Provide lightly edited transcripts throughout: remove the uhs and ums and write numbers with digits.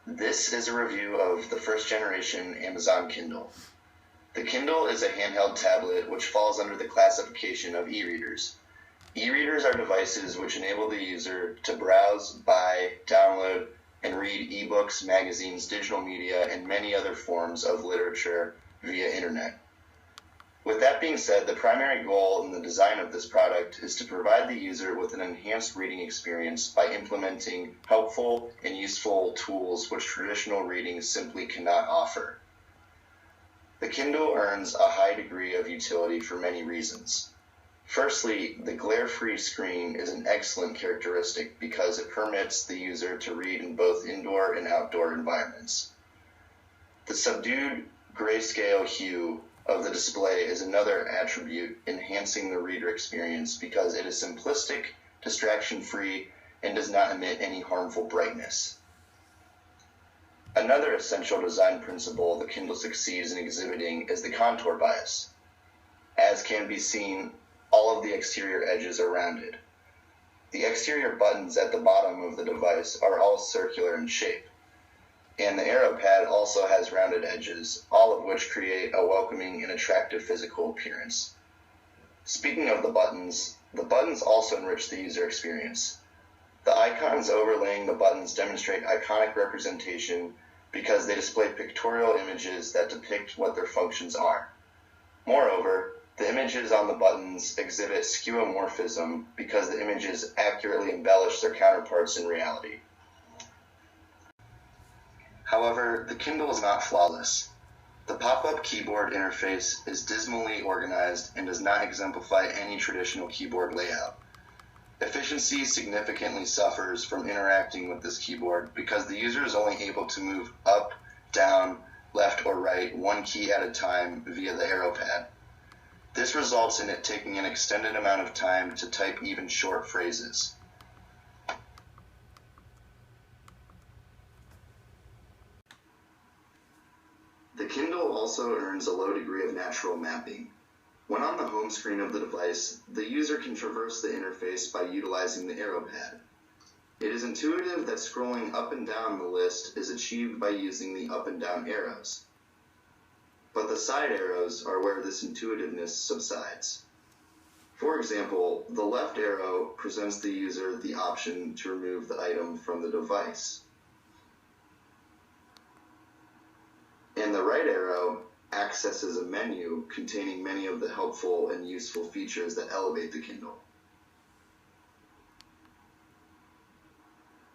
This is a review of the first generation Amazon Kindle. The Kindle is a handheld tablet which falls under the classification of e-readers. E-readers are devices which enable the user to browse, buy, download, and read ebooks, magazines, digital media, and many other forms of literature via internet. With that being said, the primary goal in the design of this product is to provide the user with an enhanced reading experience by implementing helpful and useful tools which traditional reading simply cannot offer. The Kindle earns a high degree of utility for many reasons. Firstly, the glare-free screen is an excellent characteristic because it permits the user to read in both indoor and outdoor environments. The subdued grayscale hue of the display is another attribute enhancing the reader experience because it is simplistic, distraction-free, and does not emit any harmful brightness. Another essential design principle the Kindle succeeds in exhibiting is the contour bias. As can be seen, all of the exterior edges are rounded. The exterior buttons at the bottom of the device are all circular in shape, and the arrow pad also has rounded edges, all of which create a welcoming and attractive physical appearance. Speaking of the buttons also enrich the user experience. The icons overlaying the buttons demonstrate iconic representation because they display pictorial images that depict what their functions are. Moreover, the images on the buttons exhibit skeuomorphism because the images accurately embellish their counterparts in reality. However, the Kindle is not flawless. The pop-up keyboard interface is dismally organized and does not exemplify any traditional keyboard layout. Efficiency significantly suffers from interacting with this keyboard because the user is only able to move up, down, left, or right one key at a time via the arrow pad. This results in it taking an extended amount of time to type even short phrases. The Kindle also earns a low degree of natural mapping. When on the home screen of the device, the user can traverse the interface by utilizing the arrow pad. It is intuitive that scrolling up and down the list is achieved by using the up and down arrows. But the side arrows are where this intuitiveness subsides. For example, the left arrow presents the user the option to remove the item from the device. And the right arrow accesses a menu containing many of the helpful and useful features that elevate the Kindle.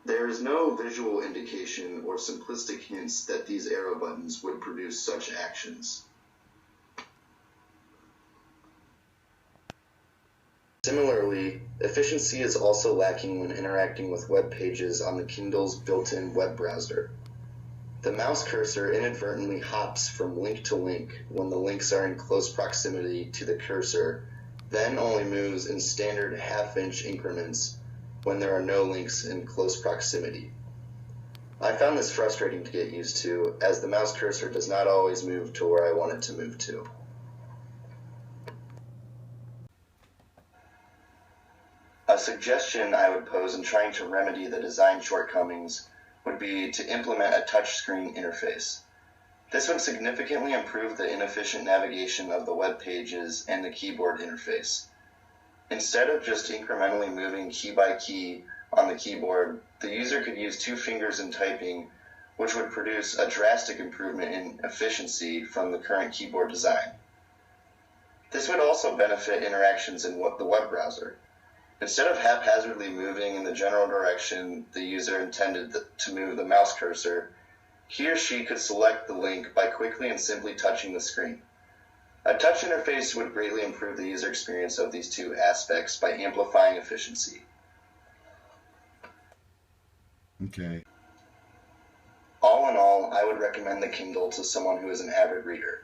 There is no visual indication or simplistic hints that these arrow buttons would produce such actions. Similarly, efficiency is also lacking when interacting with web pages on the Kindle's built-in web browser. The mouse cursor inadvertently hops from link to link when the links are in close proximity to the cursor, then only moves in standard half-inch increments when there are no links in close proximity. I found this frustrating to get used to, as the mouse cursor does not always move to where I want it to move to. A suggestion I would pose in trying to remedy the design shortcomings would be to implement a touchscreen interface. This would significantly improve the inefficient navigation of the web pages and the keyboard interface. Instead of just incrementally moving key by key on the keyboard, the user could use 2 fingers in typing, which would produce a drastic improvement in efficiency from the current keyboard design. This would also benefit interactions in the web browser. Instead of haphazardly moving in the general direction the user intended to move the mouse cursor, he or she could select the link by quickly and simply touching the screen. A touch interface would greatly improve the user experience of these 2 aspects by amplifying efficiency. Okay. All in all, I would recommend the Kindle to someone who is an avid reader.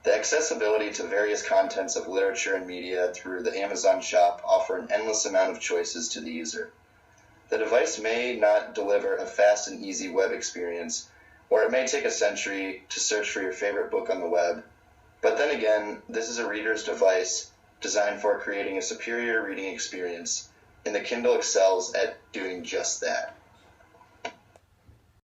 The accessibility to various contents of literature and media through the Amazon shop offer an endless amount of choices to the user. The device may not deliver a fast and easy web experience, or it may take a century to search for your favorite book on the web. But then again, this is a reader's device designed for creating a superior reading experience, and the Kindle excels at doing just that.